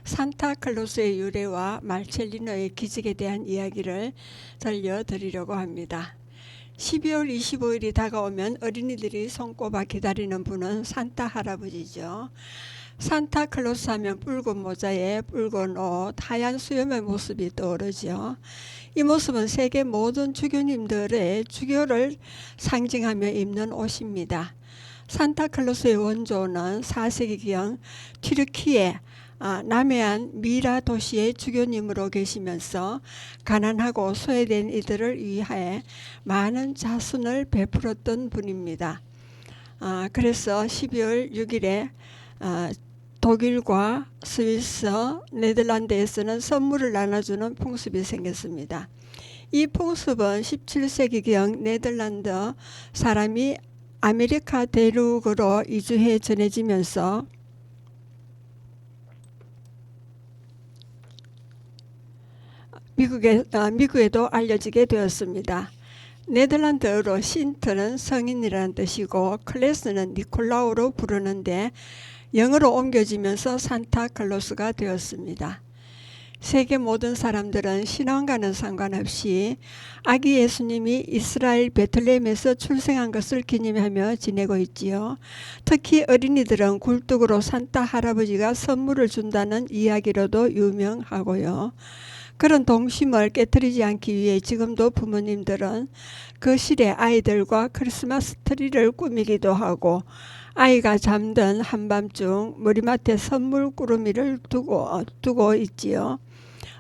산타클로스의 유래와 말첼리노의 기적에 대한 이야기를 들려드리려고 합니다. 12월 25일이 다가오면 어린이들이 손꼽아 기다리는 분은 산타 할아버지죠. 산타클로스 하면 붉은 모자에 붉은 옷, 하얀 수염의 모습이 떠오르죠. 이 모습은 세계 모든 주교님들의 주교를 상징하며 입는 옷입니다. 산타클로스의 원조는 4세기경 튀르키예 남해안 미라 도시의 주교님으로 계시면서 가난하고 소외된 이들을 위해 많은 자선을 베풀었던 분입니다. 그래서 12월 6일에 독일과 스위스, 네덜란드에서는 선물을 나눠주는 풍습이 생겼습니다. 이 풍습은 17세기경 네덜란드 사람이 아메리카 대륙으로 이주해 전해지면서 미국에도 알려지게 되었습니다. 네덜란드어로 신트는 성인이라는 뜻이고 클래스는 니콜라우로 부르는데 영어로 옮겨지면서 산타클로스가 되었습니다. 세계 모든 사람들은 신앙과는 상관없이 아기 예수님이 이스라엘 베틀레헴에서 출생한 것을 기념하며 지내고 있지요. 특히 어린이들은 굴뚝으로 산타 할아버지가 선물을 준다는 이야기로도 유명하고요. 그런 동심을 깨뜨리지 않기 위해 지금도 부모님들은 거실에 아이들과 크리스마스 트리를 꾸미기도 하고 아이가 잠든 한밤중 머리맡에 선물 꾸러미를 두고 있지요.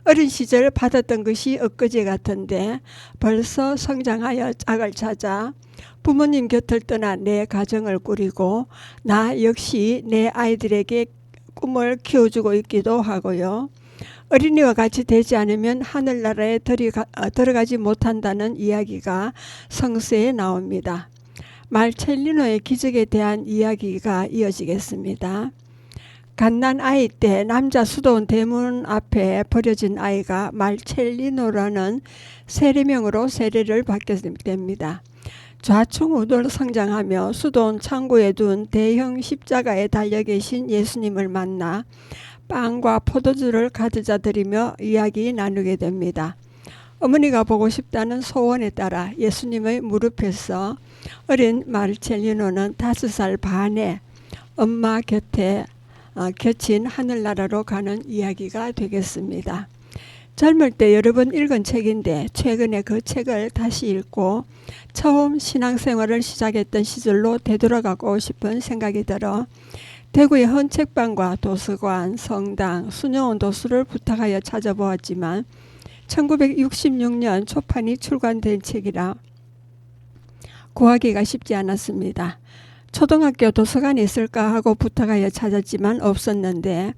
어린 시절 받았던 것이 엊그제 같은데 벌써 성장하여 짝을 찾아 부모님 곁을 떠나 내 가정을 꾸리고 나 역시 내 아이들에게 꿈을 키워주고 있기도 하고요. 어린이와 같이 되지 않으면 하늘나라에 들어가지 못한다는 이야기가 성서에 나옵니다. 말첼리노의 기적에 대한 이야기가 이어지겠습니다. 갓난 아이 때 남자 수도원 대문 앞에 버려진 아이가 말첼리노라는 세례명으로 세례를 받게 됩니다. 좌충우돌 성장하며 수도원 창고에 둔 대형 십자가에 달려 계신 예수님을 만나 빵과 포도주를 가져다 드리며 이야기 나누게 됩니다. 어머니가 보고 싶다는 소원에 따라 예수님의 무릎에서 어린 마르첼리노는 5살 반에 엄마 곁에 겹친 하늘나라로 가는 이야기가 되겠습니다. 젊을 때 여러 번 읽은 책인데 최근에 그 책을 다시 읽고 처음 신앙생활을 시작했던 시절로 되돌아가고 싶은 생각이 들어 대구의 한 책방과 도서관, 성당, 순영원 도서를 부탁하여 찾아보았지만 1966년 초판이 출간된 책이라 구하기가 쉽지 않았습니다. 초등학교 도서관에 있을까 하고 부탁하여 찾았지만 없었는데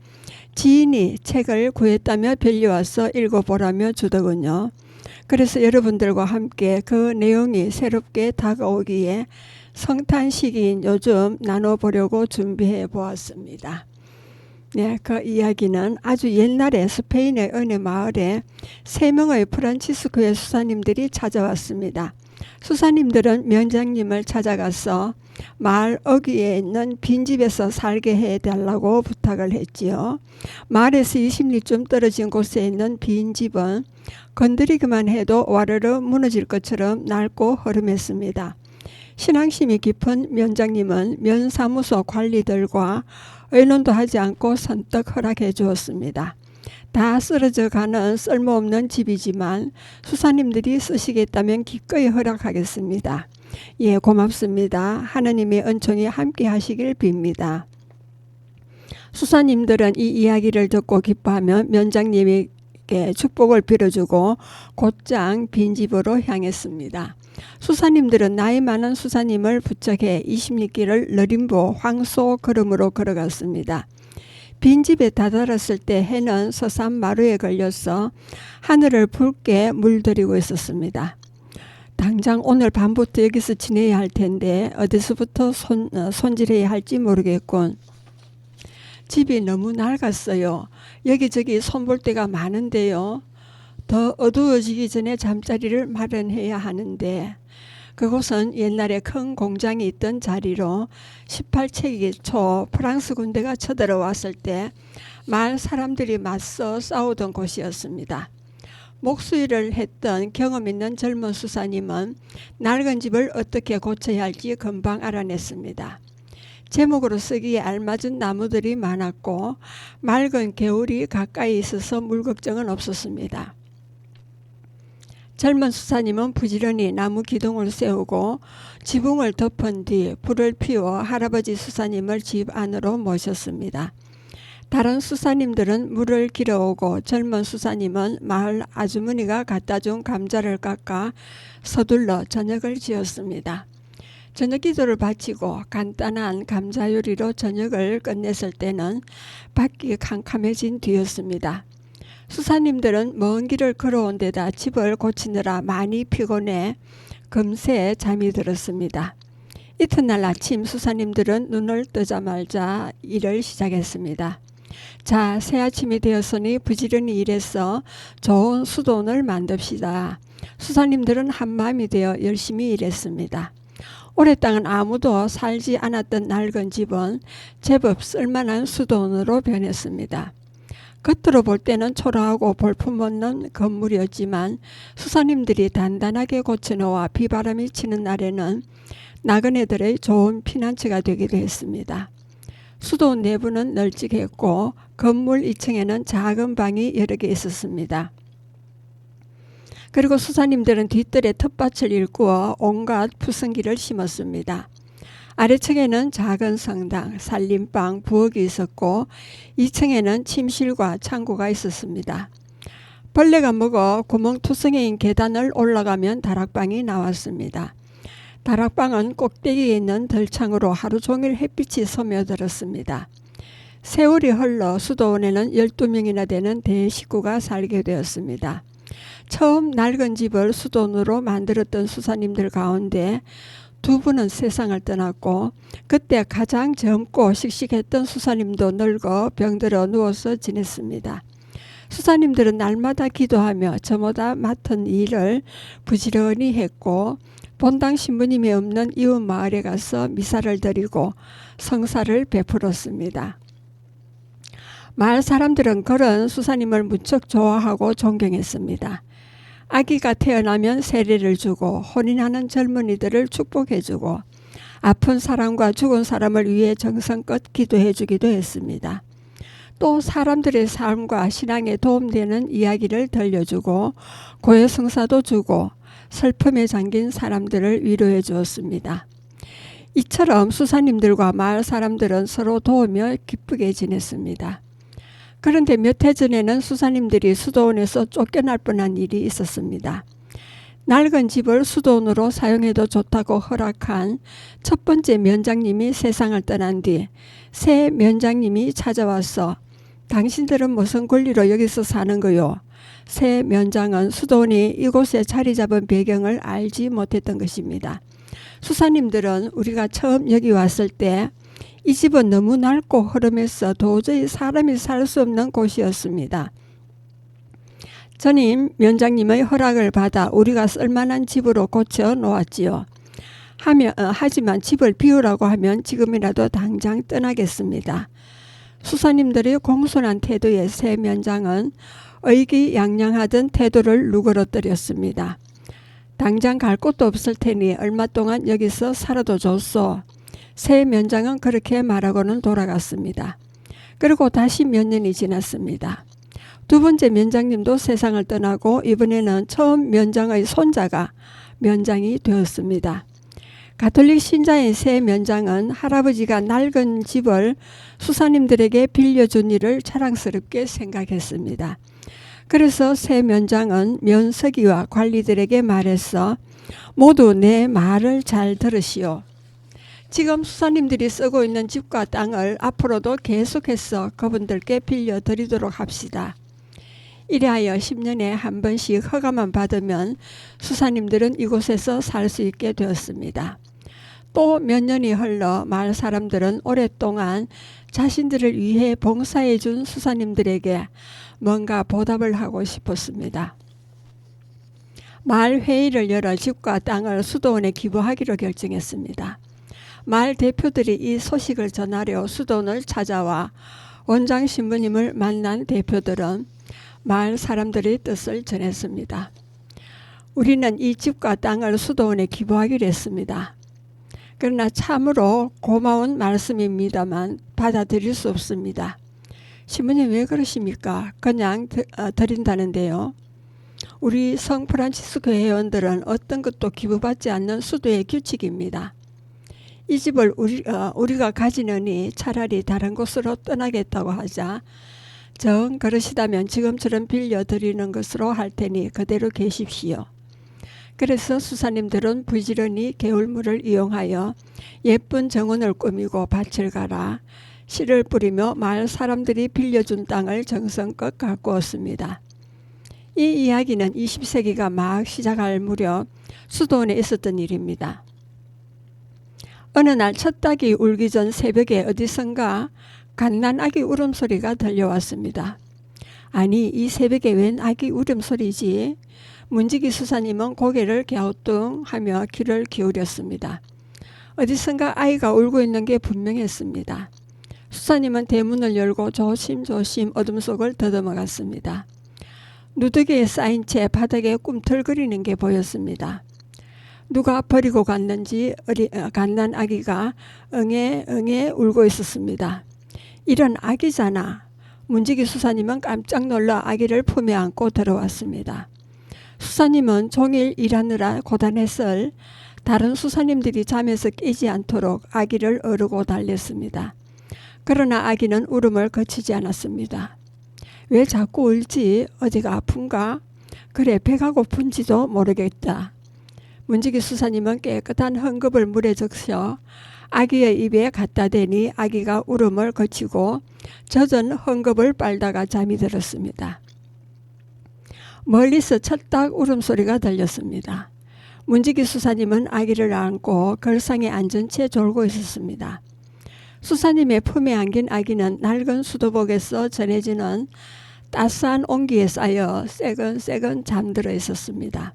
지인이 책을 구했다며 빌려와서 읽어보라며 주더군요. 그래서 여러분들과 함께 그 내용이 새롭게 다가오기에 성탄 시기인 요즘 나눠보려고 준비해 보았습니다. 네, 그 이야기는 아주 옛날에 스페인의 어느 마을에 3명의 프란치스코의 수사님들이 찾아왔습니다. 수사님들은 명장님을 찾아가서 마을 어귀에 있는 빈집에서 살게 해달라고 부탁을 했지요. 마을에서 20리쯤 떨어진 곳에 있는 빈집은 건드리기만 해도 와르르 무너질 것처럼 낡고 허름했습니다. 신앙심이 깊은 면장님은 면사무소 관리들과 의논도 하지 않고 선뜻 허락해 주었습니다. 다 쓰러져 가는 쓸모없는 집이지만 수사님들이 쓰시겠다면 기꺼이 허락하겠습니다. 예, 고맙습니다. 하느님의 은총이 함께 하시길 빕니다. 수사님들은 이 이야기를 듣고 기뻐하며 면장님에게 축복을 빌어주고 곧장 빈집으로 향했습니다. 수사님들은 나이 많은 수사님을 부쩍해 20리길을 느림보 황소 걸음으로 걸어갔습니다. 빈집에 다다랐을 때 해는 서산 마루에 걸려서 하늘을 붉게 물들이고 있었습니다. 당장 오늘 밤부터 여기서 지내야 할 텐데 어디서부터 손질해야 할지 모르겠군. 집이 너무 낡았어요. 여기저기 손볼 데가 많은데요. 더 어두워지기 전에 잠자리를 마련해야 하는데 그곳은 옛날에 큰 공장이 있던 자리로 18세기 초 프랑스 군대가 쳐들어왔을 때 마을 사람들이 맞서 싸우던 곳이었습니다. 목수일을 했던 경험 있는 젊은 수사님은 낡은 집을 어떻게 고쳐야 할지 금방 알아냈습니다. 제목으로 쓰기에 알맞은 나무들이 많았고 맑은 개울이 가까이 있어서 물 걱정은 없었습니다. 젊은 수사님은 부지런히 나무 기둥을 세우고 지붕을 덮은 뒤 불을 피워 할아버지 수사님을 집 안으로 모셨습니다. 다른 수사님들은 물을 길어오고 젊은 수사님은 마을 아주머니가 갖다 준 감자를 깎아 서둘러 저녁을 지었습니다. 저녁 기도를 바치고 간단한 감자 요리로 저녁을 끝냈을 때는 밖이 캄캄해진 뒤였습니다. 수사님들은 먼 길을 걸어온 데다 집을 고치느라 많이 피곤해 금세 잠이 들었습니다. 이튿날 아침 수사님들은 눈을 뜨자마자 일을 시작했습니다. 자, 새아침이 되었으니 부지런히 일해서 좋은 수도원을 만듭시다. 수사님들은 한마음이 되어 열심히 일했습니다. 오래 땅은 아무도 살지 않았던 낡은 집은 제법 쓸만한 수도원으로 변했습니다. 겉으로 볼 때는 초라하고 볼품없는 건물이었지만 수사님들이 단단하게 고쳐놓아 비바람이 치는 날에는 나그네들의 좋은 피난처가 되기도 했습니다. 수도원 내부는 널찍했고 건물 2층에는 작은 방이 여러 개 있었습니다. 그리고 수사님들은 뒷뜰에 텃밭을 일구어 온갖 푸승기를 심었습니다. 아래층에는 작은 성당, 살림방, 부엌이 있었고 2층에는 침실과 창고가 있었습니다. 벌레가 먹어 구멍투성이인 계단을 올라가면 다락방이 나왔습니다. 다락방은 꼭대기에 있는 들창으로 하루 종일 햇빛이 스며들었습니다. 세월이 흘러 수도원에는 12명이나 되는 대식구가 살게 되었습니다. 처음 낡은 집을 수도원으로 만들었던 수사님들 가운데 2분은 세상을 떠났고 그때 가장 젊고 씩씩했던 수사님도 늙어 병들어 누워서 지냈습니다. 수사님들은 날마다 기도하며 저마다 맡은 일을 부지런히 했고 본당 신부님이 없는 이웃 마을에 가서 미사를 드리고 성사를 베풀었습니다. 마을 사람들은 그런 수사님을 무척 좋아하고 존경했습니다. 아기가 태어나면 세례를 주고 혼인하는 젊은이들을 축복해주고 아픈 사람과 죽은 사람을 위해 정성껏 기도해주기도 했습니다. 또 사람들의 삶과 신앙에 도움되는 이야기를 들려주고 고해성사도 주고 슬픔에 잠긴 사람들을 위로해 주었습니다. 이처럼 수사님들과 마을 사람들은 서로 도우며 기쁘게 지냈습니다. 그런데 몇 해 전에는 수사님들이 수도원에서 쫓겨날 뻔한 일이 있었습니다. 낡은 집을 수도원으로 사용해도 좋다고 허락한 첫 번째 면장님이 세상을 떠난 뒤 새 면장님이 찾아와서 당신들은 무슨 권리로 여기서 사는 거요? 새 면장은 수도원이 이곳에 자리 잡은 배경을 알지 못했던 것입니다. 수사님들은 우리가 처음 여기 왔을 때 이 집은 너무 낡고 허름해서 도저히 사람이 살 수 없는 곳이었습니다. 전임 면장님의 허락을 받아 우리가 쓸만한 집으로 고쳐 놓았지요. 하지만 집을 비우라고 하면 지금이라도 당장 떠나겠습니다. 수사님들의 공손한 태도에 새 면장은 의기양양하던 태도를 누그러뜨렸습니다. 당장 갈 곳도 없을 테니 얼마 동안 여기서 살아도 좋소. 새 면장은 그렇게 말하고는 돌아갔습니다. 그리고 다시 몇 년이 지났습니다. 두 번째 면장님도 세상을 떠나고 이번에는 처음 면장의 손자가 면장이 되었습니다. 가톨릭 신자인 새 면장은 할아버지가 낡은 집을 수사님들에게 빌려준 일을 자랑스럽게 생각했습니다. 그래서 새 면장은 면석이와 관리들에게 말했어. 모두 내 말을 잘 들으시오. 지금 수사님들이 쓰고 있는 집과 땅을 앞으로도 계속해서 그분들께 빌려드리도록 합시다. 이래하여 10년에 한 번씩 허가만 받으면 수사님들은 이곳에서 살 수 있게 되었습니다. 또 몇 년이 흘러 마을 사람들은 오랫동안 자신들을 위해 봉사해 준 수사님들에게 뭔가 보답을 하고 싶었습니다. 마을 회의를 열어 집과 땅을 수도원에 기부하기로 결정했습니다. 마을 대표들이 이 소식을 전하려 수도원을 찾아와 원장 신부님을 만난 대표들은 마을 사람들의 뜻을 전했습니다. 우리는 이 집과 땅을 수도원에 기부하기로 했습니다. 그러나 참으로 고마운 말씀입니다만 받아들일 수 없습니다. 신부님 왜 그러십니까? 그냥 드린다는데요. 우리 성 프란치스코 회원들은 어떤 것도 기부받지 않는 수도의 규칙입니다. 이 집을 우리가 가지느니 차라리 다른 곳으로 떠나겠다고 하자 정 그러시다면 지금처럼 빌려드리는 것으로 할 테니 그대로 계십시오. 그래서 수사님들은 부지런히 개울물을 이용하여 예쁜 정원을 꾸미고 밭을 갈아 씨를 뿌리며 마을 사람들이 빌려준 땅을 정성껏 가꾸었습니다. 이 이야기는 20세기가 막 시작할 무렵 수도원에 있었던 일입니다. 어느 날 첫 닭이 울기 전 새벽에 어디선가 갓난아기 울음소리가 들려왔습니다. 아니, 이 새벽에 웬 아기 울음소리지? 문지기 수사님은 고개를 갸우뚱하며 귀를 기울였습니다. 어디선가 아이가 울고 있는 게 분명했습니다. 수사님은 대문을 열고 조심조심 어둠 속을 더듬어갔습니다. 누더기에 쌓인 채 바닥에 꿈틀거리는 게 보였습니다. 누가 버리고 갔는지 갓난 아기가 응애 울고 있었습니다. 이런 아기잖아. 문지기 수사님은 깜짝 놀라 아기를 품에 안고 들어왔습니다. 수사님은 종일 일하느라 고단했을 다른 수사님들이 잠에서 깨지 않도록 아기를 어르고 달랬습니다. 그러나 아기는 울음을 그치지 않았습니다. 왜 자꾸 울지? 어디가 아픈가? 그래, 배가 고픈지도 모르겠다. 문지기 수사님은 깨끗한 헝겊을 물에 적셔 아기의 입에 갖다 대니 아기가 울음을 그치고 젖은 헝겊을 빨다가 잠이 들었습니다. 멀리서 찰딱 울음소리가 들렸습니다. 문지기 수사님은 아기를 안고 걸상에 앉은 채 졸고 있었습니다. 수사님의 품에 안긴 아기는 낡은 수도복에서 전해지는 따스한 온기에 쌓여 새근새근 잠들어 있었습니다.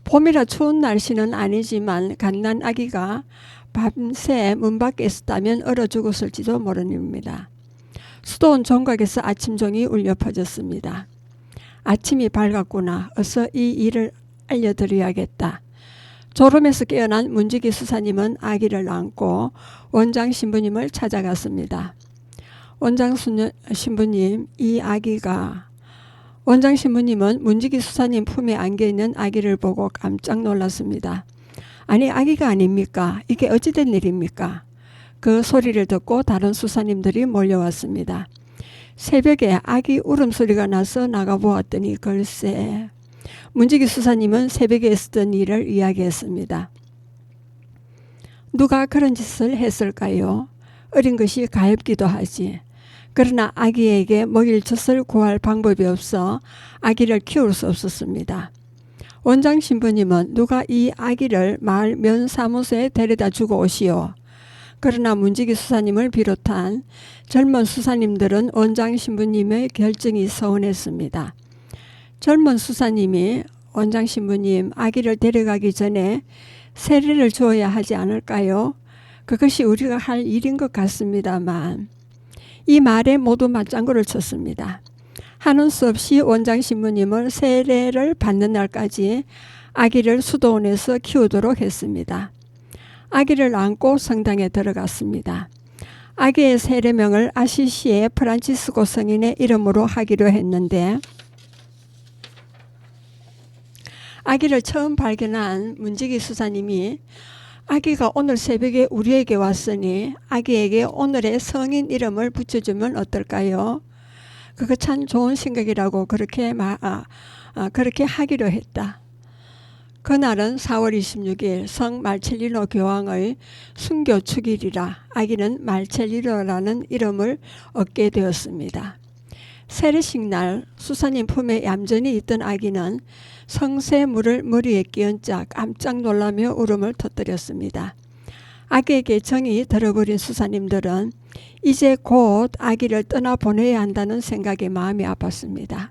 봄이라 추운 날씨는 아니지만 갓난 아기가 밤새 문 밖에 있었다면 얼어 죽었을지도 모릅니다. 수도원 종각에서 아침종이 울려 퍼졌습니다. 아침이 밝았구나. 어서 이 일을 알려드려야겠다. 졸음에서 깨어난 문지기 수사님은 아기를 안고 원장 신부님을 찾아갔습니다. 원장 신부님, 이 아기가... 원장 신부님은 문지기 수사님 품에 안겨있는 아기를 보고 깜짝 놀랐습니다. 아니, 아기가 아닙니까? 이게 어찌된 일입니까? 그 소리를 듣고 다른 수사님들이 몰려왔습니다. 새벽에 아기 울음소리가 나서 나가보았더니 글쎄... 문지기 수사님은 새벽에 있었던 일을 이야기했습니다. 누가 그런 짓을 했을까요? 어린 것이 가엾기도 하지. 그러나 아기에게 먹일 젖을 구할 방법이 없어 아기를 키울 수 없었습니다. 원장 신부님은 누가 이 아기를 마을 면사무소에 데려다 주고 오시오. 그러나 문지기 수사님을 비롯한 젊은 수사님들은 원장 신부님의 결정이 서운했습니다. 젊은 수사님이 원장 신부님, 아기를 데려가기 전에 세례를 주어야 하지 않을까요? 그것이 우리가 할 일인 것 같습니다만. 이 말에 모두 맞장구를 쳤습니다. 하는 수 없이 원장 신부님을 세례를 받는 날까지 아기를 수도원에서 키우도록 했습니다. 아기를 안고 성당에 들어갔습니다. 아기의 세례명을 아시시의 프란치스코 성인의 이름으로 하기로 했는데 아기를 처음 발견한 문지기 수사님이 아기가 오늘 새벽에 우리에게 왔으니 아기에게 오늘의 성인 이름을 붙여주면 어떨까요? 그거 참 좋은 생각이라고 그렇게 하기로 했다. 그날은 4월 26일 성 말첼리노 교황의 순교 축일이라 아기는 말첼리노라는 이름을 얻게 되었습니다. 세례식 날 수사님 품에 얌전히 있던 아기는 성세물을 머리에 끼얹자 깜짝 놀라며 울음을 터뜨렸습니다. 아기에게 정이 들어버린 수사님들은 이제 곧 아기를 떠나보내야 한다는 생각에 마음이 아팠습니다.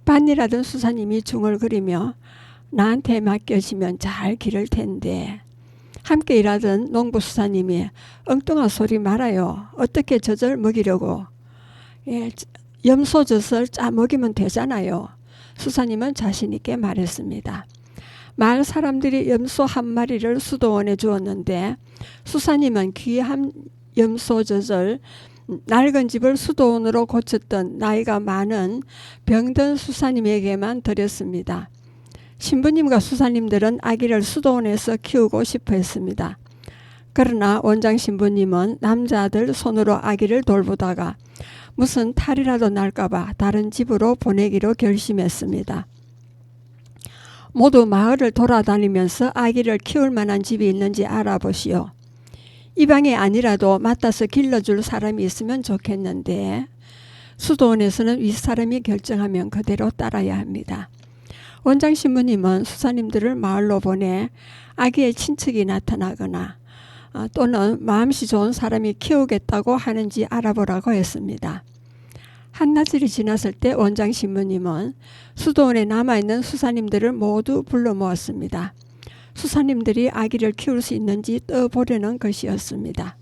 반일하던 수사님이 중얼거리며 나한테 맡겨지면 잘 기를 텐데. 함께 일하던 농부수사님이 엉뚱한 소리 말아요. 어떻게 젖을 먹이려고. 염소젖을 짜 먹이면 되잖아요. 수사님은 자신 있게 말했습니다. 마을 사람들이 염소 한 마리를 수도원에 주었는데 수사님은 귀한 염소젖을 낡은 집을 수도원으로 고쳤던 나이가 많은 병든 수사님에게만 드렸습니다. 신부님과 수사님들은 아기를 수도원에서 키우고 싶어 했습니다. 그러나 원장 신부님은 남자들 손으로 아기를 돌보다가 무슨 탈이라도 날까봐 다른 집으로 보내기로 결심했습니다. 모두 마을을 돌아다니면서 아기를 키울 만한 집이 있는지 알아보시오. 이 방이 아니라도 맡아서 길러줄 사람이 있으면 좋겠는데 수도원에서는 윗사람이 결정하면 그대로 따라야 합니다. 원장 신부님은 수사님들을 마을로 보내 아기의 친척이 나타나거나 또는 마음씨 좋은 사람이 키우겠다고 하는지 알아보라고 했습니다. 한나절이 지났을 때 원장 신부님은 수도원에 남아있는 수사님들을 모두 불러 모았습니다. 수사님들이 아기를 키울 수 있는지 떠보려는 것이었습니다.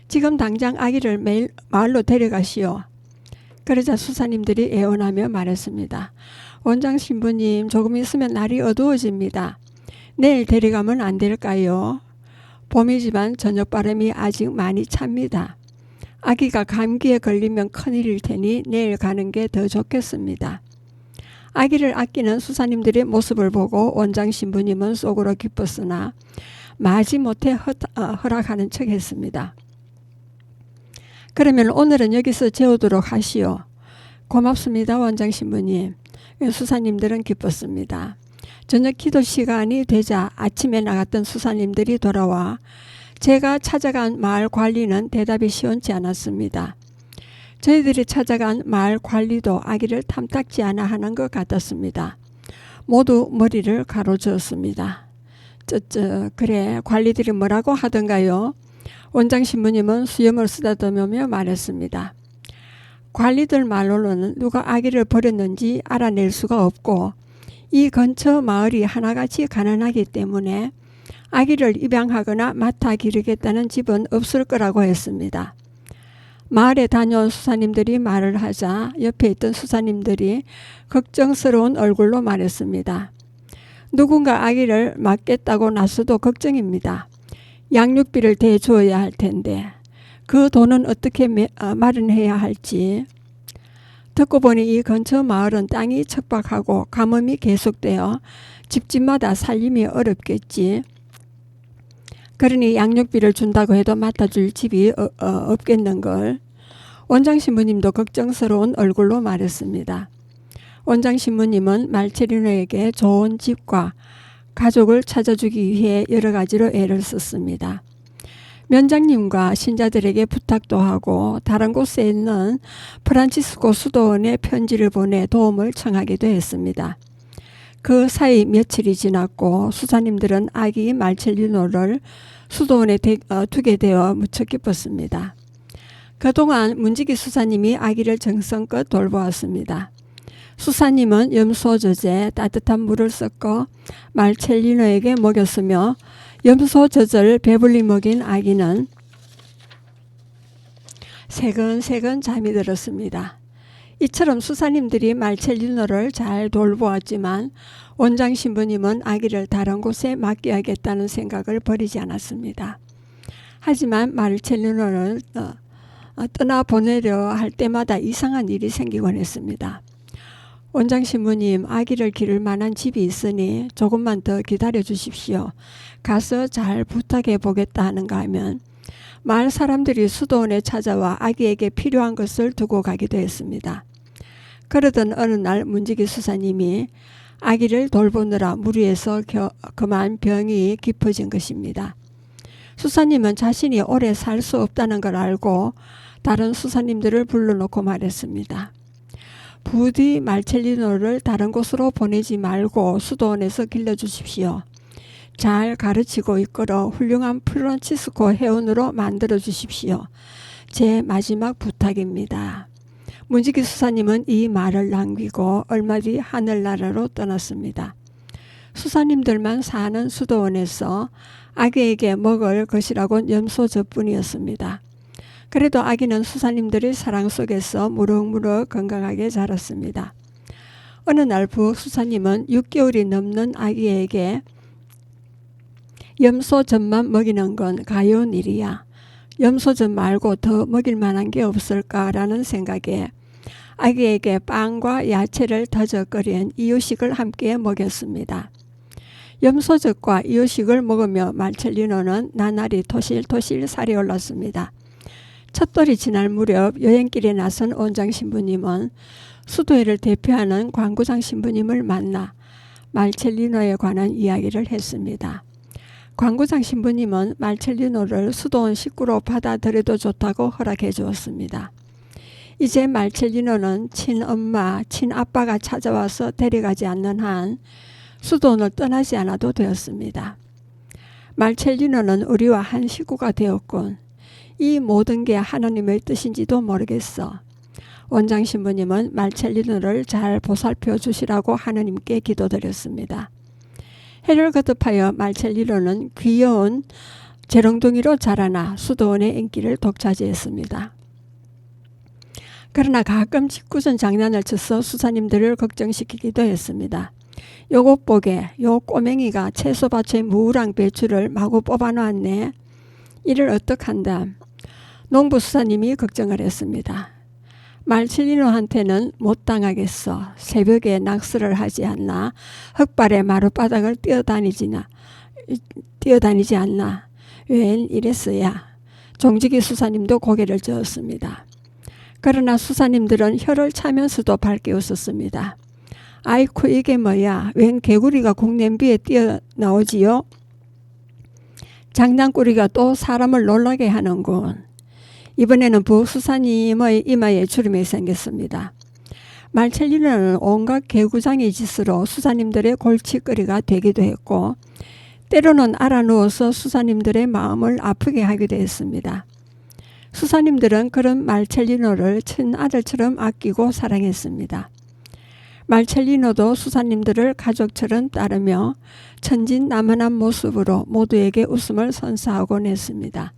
지금 당장 아기를 매일 마을로 데려가시오. 그러자 수사님들이 애원하며 말했습니다. 원장 신부님, 조금 있으면 날이 어두워집니다. 내일 데려가면 안 될까요? 봄이지만 저녁바람이 아직 많이 찹니다. 아기가 감기에 걸리면 큰일일 테니 내일 가는 게 더 좋겠습니다. 아기를 아끼는 수사님들의 모습을 보고 원장 신부님은 속으로 기뻤으나 마지못해 허락하는 척 했습니다. 그러면 오늘은 여기서 재우도록 하시오. 고맙습니다, 원장 신부님. 수사님들은 기뻤습니다. 저녁 기도 시간이 되자 아침에 나갔던 수사님들이 돌아와 제가 찾아간 마을 관리는 대답이 시원치 않았습니다. 저희들이 찾아간 마을 관리도 아기를 탐탁지 않아 하는 것 같았습니다. 모두 머리를 가로저었습니다. 그래 관리들이 뭐라고 하던가요? 원장 신부님은 수염을 쓰다듬으며 말했습니다. 관리들 말로는 누가 아기를 버렸는지 알아낼 수가 없고 이 근처 마을이 하나같이 가난하기 때문에 아기를 입양하거나 맡아 기르겠다는 집은 없을 거라고 했습니다. 마을에 다녀온 수사님들이 말을 하자 옆에 있던 수사님들이 걱정스러운 얼굴로 말했습니다. 누군가 아기를 맡겠다고 나서도 걱정입니다. 양육비를 대주어야 할 텐데 그 돈은 어떻게 마련해야 할지. 듣고 보니 이 근처 마을은 땅이 척박하고 가뭄이 계속되어 집집마다 살림이 어렵겠지. 그러니 양육비를 준다고 해도 맡아줄 집이 없겠는걸. 원장 신부님도 걱정스러운 얼굴로 말했습니다. 원장 신부님은 말체리노에게 좋은 집과 가족을 찾아주기 위해 여러 가지로 애를 썼습니다. 면장님과 신자들에게 부탁도 하고 다른 곳에 있는 프란치스코 수도원에 편지를 보내 도움을 청하기도 했습니다. 그 사이 며칠이 지났고 수사님들은 아기 말첼리노를 수도원에 두게 되어 무척 기뻤습니다. 그동안 문지기 수사님이 아기를 정성껏 돌보았습니다. 수사님은 염소젖에 따뜻한 물을 섞어 말첼리노에게 먹였으며 염소젖을 배불리 먹인 아기는 새근새근 잠이 들었습니다. 이처럼 수사님들이 말첼리노를 잘 돌보았지만 원장 신부님은 아기를 다른 곳에 맡겨야겠다는 생각을 버리지 않았습니다. 하지만 말첼리노를 떠나보내려 할 때마다 이상한 일이 생기곤 했습니다. 원장 신부님, 아기를 기를 만한 집이 있으니 조금만 더 기다려 주십시오. 가서 잘 부탁해 보겠다 하는가 하면 마을 사람들이 수도원에 찾아와 아기에게 필요한 것을 두고 가기도 했습니다. 그러던 어느 날 문지기 수사님이 아기를 돌보느라 무리해서 그만 병이 깊어진 것입니다. 수사님은 자신이 오래 살 수 없다는 걸 알고 다른 수사님들을 불러놓고 말했습니다. 부디 말첼리노를 다른 곳으로 보내지 말고 수도원에서 길러주십시오. 잘 가르치고 이끌어 훌륭한 프란치스코 회원으로 만들어 주십시오. 제 마지막 부탁입니다. 문지기 수사님은 이 말을 남기고 얼마 뒤 하늘나라로 떠났습니다. 수사님들만 사는 수도원에서 아기에게 먹을 것이라곤 염소젖뿐이었습니다. 그래도 아기는 수사님들의 사랑 속에서 무럭무럭 건강하게 자랐습니다. 어느 날 부엌 수사님은 6개월이 넘는 아기에게 염소젖만 먹이는 건 가여운 일이야. 염소젖 말고 더 먹일 만한 게 없을까라는 생각에 아기에게 빵과 야채를 다져 끓인 이유식을 함께 먹였습니다. 염소젖과 이유식을 먹으며 말첼리노는 나날이 토실토실 살이 올랐습니다. 첫돌이 지날 무렵 여행길에 나선 원장 신부님은 수도회를 대표하는 광구장 신부님을 만나 말첼리노에 관한 이야기를 했습니다. 광구장 신부님은 말첼리노를 수도원 식구로 받아들여도 좋다고 허락해 주었습니다. 이제 말첼리노는 친엄마, 친아빠가 찾아와서 데려가지 않는 한 수도원을 떠나지 않아도 되었습니다. 말첼리노는 우리와 한 식구가 되었군. 이 모든 게 하나님의 뜻인지도 모르겠어. 원장 신부님은 말첼리노를 잘 보살펴 주시라고 하나님께 기도드렸습니다. 해를 거듭하여 말첼리노는 귀여운 재롱둥이로 자라나 수도원의 인기를 독차지했습니다. 그러나 가끔 짓궂은 장난을 쳐서 수사님들을 걱정시키기도 했습니다. 요것 보게, 요 꼬맹이가 채소밭에 무랑 배추를 마구 뽑아놓았네. 이를 어떡한다. 농부 수사님이 걱정을 했습니다. 말첼리노한테는 못 당하겠어. 새벽에 낙서를 하지 않나. 흙발에 마룻바닥을 뛰어다니지 않나. 웬 이랬어야. 종직이 수사님도 고개를 저었습니다. 그러나 수사님들은 혀를 차면서도 밝게 웃었습니다. 아이쿠 이게 뭐야. 웬 개구리가 국냄비에 뛰어나오지요. 장난꾸리가 또 사람을 놀라게 하는군. 이번에는 부엌 수사님의 이마에 주름이 생겼습니다. 말첼리노는 온갖 개구장의 짓으로 수사님들의 골칫거리가 되기도 했고 때로는 알아누워서 수사님들의 마음을 아프게 하기도 했습니다. 수사님들은 그런 말첼리노를 친아들처럼 아끼고 사랑했습니다. 말첼리노도 수사님들을 가족처럼 따르며 천진난만한 모습으로 모두에게 웃음을 선사하곤 했습니다.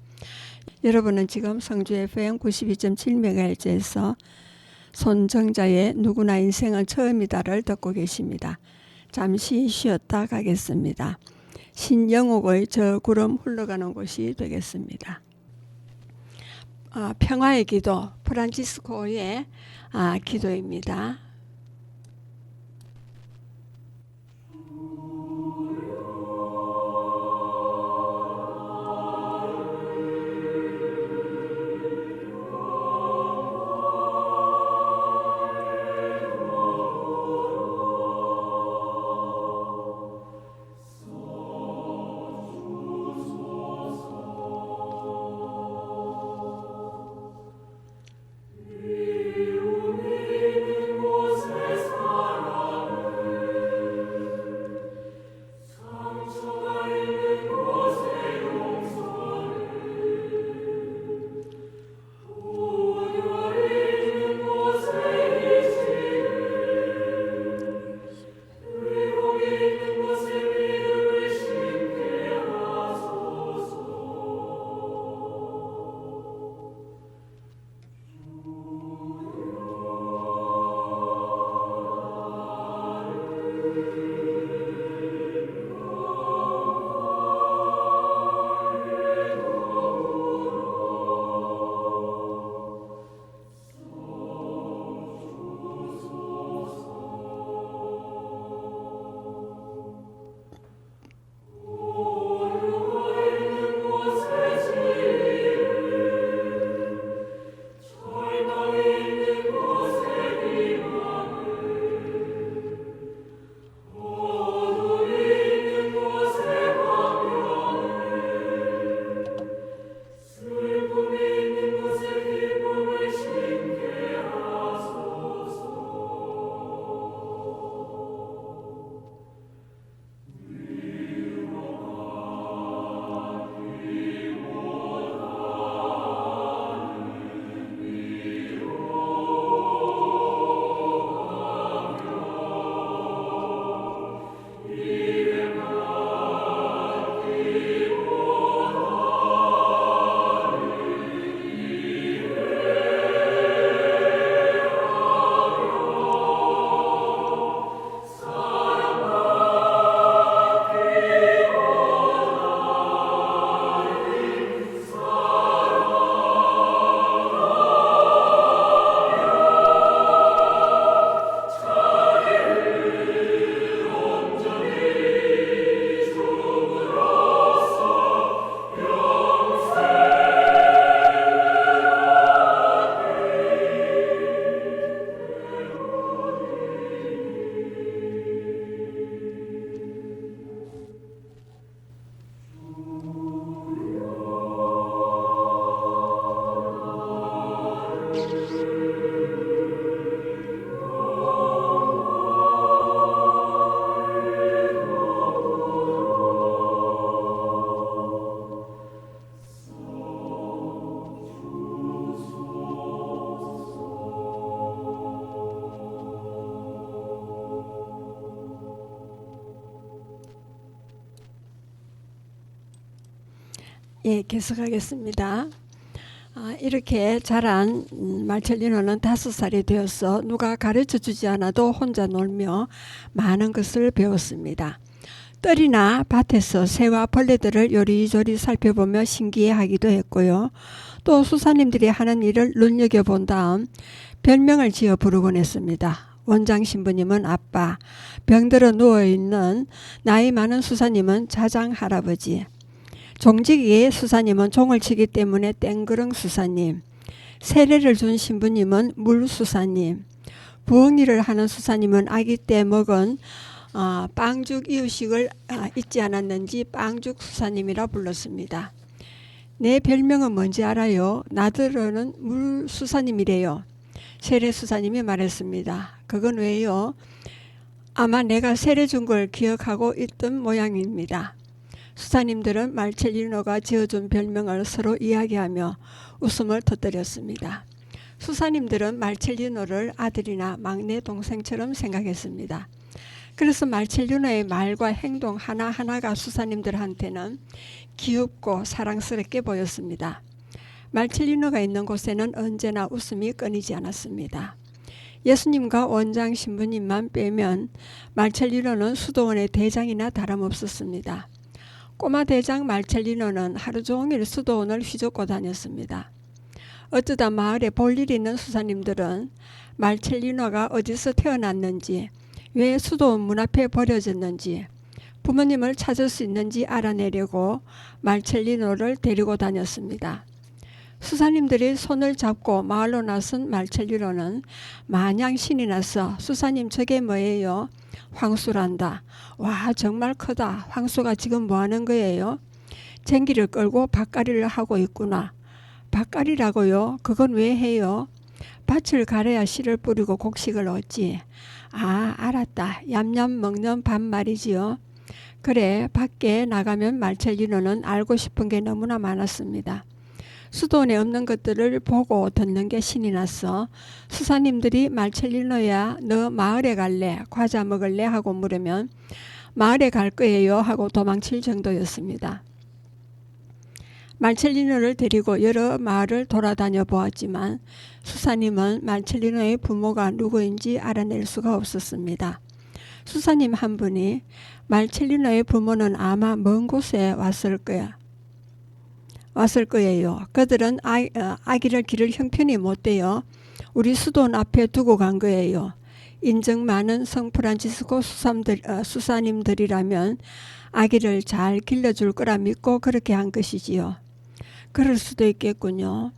여러분은 지금 성주 FM 92.7MHz에서 손정자의 누구나 인생은 처음이다를 듣고 계십니다. 잠시 쉬었다 가겠습니다. 신영옥의 저 구름 흘러가는 곳이 되겠습니다. 평화의 기도, 프란치스코의 기도입니다. 예, 계속하겠습니다. 이렇게 자란 말첼리노는 5살이 되어서 누가 가르쳐주지 않아도 혼자 놀며 많은 것을 배웠습니다. 뜰이나 밭에서 새와 벌레들을 요리조리 살펴보며 신기해하기도 했고요. 또 수사님들이 하는 일을 눈여겨본 다음 별명을 지어 부르곤 했습니다. 원장 신부님은 아빠, 병들어 누워있는 나이 많은 수사님은 자장 할아버지, 종직이 수사님은 종을 치기 때문에 땡그릉 수사님, 세례를 준 신부님은 물 수사님, 부엌일을 하는 수사님은 아기 때 먹은 빵죽 이유식을 잊지 않았는지 빵죽 수사님이라 불렀습니다. 내 별명은 뭔지 알아요? 나더러는 물 수사님이래요. 세례 수사님이 말했습니다. 그건 왜요? 아마 내가 세례 준 걸 기억하고 있던 모양입니다. 수사님들은 말첼리노가 지어준 별명을 서로 이야기하며 웃음을 터뜨렸습니다. 수사님들은 말첼리노를 아들이나 막내 동생처럼 생각했습니다. 그래서 말첼리노의 말과 행동 하나하나가 수사님들한테는 귀엽고 사랑스럽게 보였습니다. 말첼리노가 있는 곳에는 언제나 웃음이 끊이지 않았습니다. 예수님과 원장 신부님만 빼면 말첼리노는 수도원의 대장이나 다름없었습니다. 꼬마 대장 말첼리노는 하루 종일 수도원을 휘젓고 다녔습니다. 어쩌다 마을에 볼 일 있는 수사님들은 말첼리노가 어디서 태어났는지, 왜 수도원 문 앞에 버려졌는지, 부모님을 찾을 수 있는지 알아내려고 말첼리노를 데리고 다녔습니다. 수사님들이 손을 잡고 마을로 나선 말첼리노는 마냥 신이 나서 수사님 저게 뭐예요? 황수란다. 와 정말 크다. 황수가 지금 뭐하는 거예요? 쟁기를 끌고 밭갈이를 하고 있구나. 밭갈이라고요? 그건 왜 해요? 밭을 갈아야 씨를 뿌리고 곡식을 얻지. 알았다. 얌얌 먹는 밥 말이지요. 그래 밖에 나가면 말첼리노는 알고 싶은 게 너무나 많았습니다. 수도원에 없는 것들을 보고 듣는 게 신이 났어. 수사님들이 말첼리노야 너 마을에 갈래? 과자 먹을래? 하고 물으면 마을에 갈 거예요 하고 도망칠 정도였습니다. 말첼리노를 데리고 여러 마을을 돌아다녀 보았지만 수사님은 말첼리노의 부모가 누구인지 알아낼 수가 없었습니다. 수사님 한 분이 말첼리노의 부모는 아마 먼 곳에 왔을 거예요. 그들은 아기를 기를 형편이 못 돼요. 우리 수도원 앞에 두고 간 거예요. 인정 많은 성프란치스코 수사님들이라면 아기를 잘 길러줄 거라 믿고 그렇게 한 것이지요. 그럴 수도 있겠군요.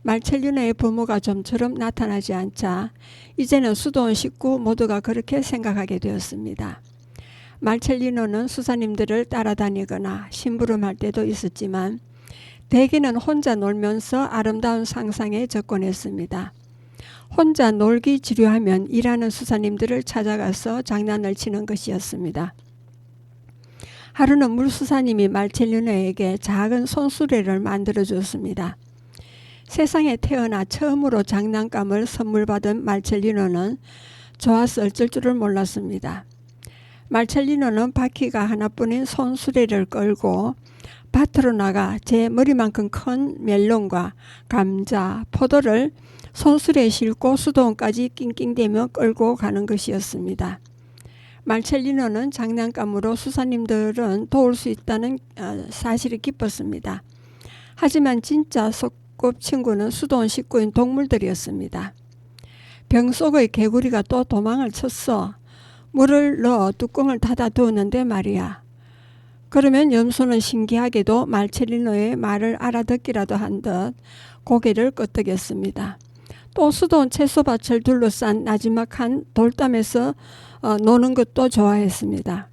말첼리노의 부모가 좀처럼 나타나지 않자 이제는 수도원 식구 모두가 그렇게 생각하게 되었습니다. 말첼리노는 수사님들을 따라다니거나 심부름할 때도 있었지만 대개는 혼자 놀면서 아름다운 상상에 접근했습니다. 혼자 놀기 지루하면 일하는 수사님들을 찾아가서 장난을 치는 것이었습니다. 하루는 물수사님이 말첼리노에게 작은 손수레를 만들어 줬습니다. 세상에 태어나 처음으로 장난감을 선물 받은 말첼리노는 좋아서 어쩔 줄을 몰랐습니다. 말첼리노는 바퀴가 하나뿐인 손수레를 끌고 밭으로 나가 제 머리만큼 큰 멜론과 감자, 포도를 손수레에 싣고 수도원까지 낑낑대며 끌고 가는 것이었습니다. 말첼리노는 장난감으로 수사님들은 도울 수 있다는 사실이 기뻤습니다. 하지만 진짜 소꿉친구는 수도원 식구인 동물들이었습니다. 병 속의 개구리가 또 도망을 쳤어. 물을 넣어 뚜껑을 닫아 두었는데 말이야. 그러면 염소는 신기하게도 말첼리노의 말을 알아듣기라도 한 듯 고개를 끄덕였습니다. 또 수도원 채소밭을 둘러싼 나지막한 돌담에서 노는 것도 좋아했습니다.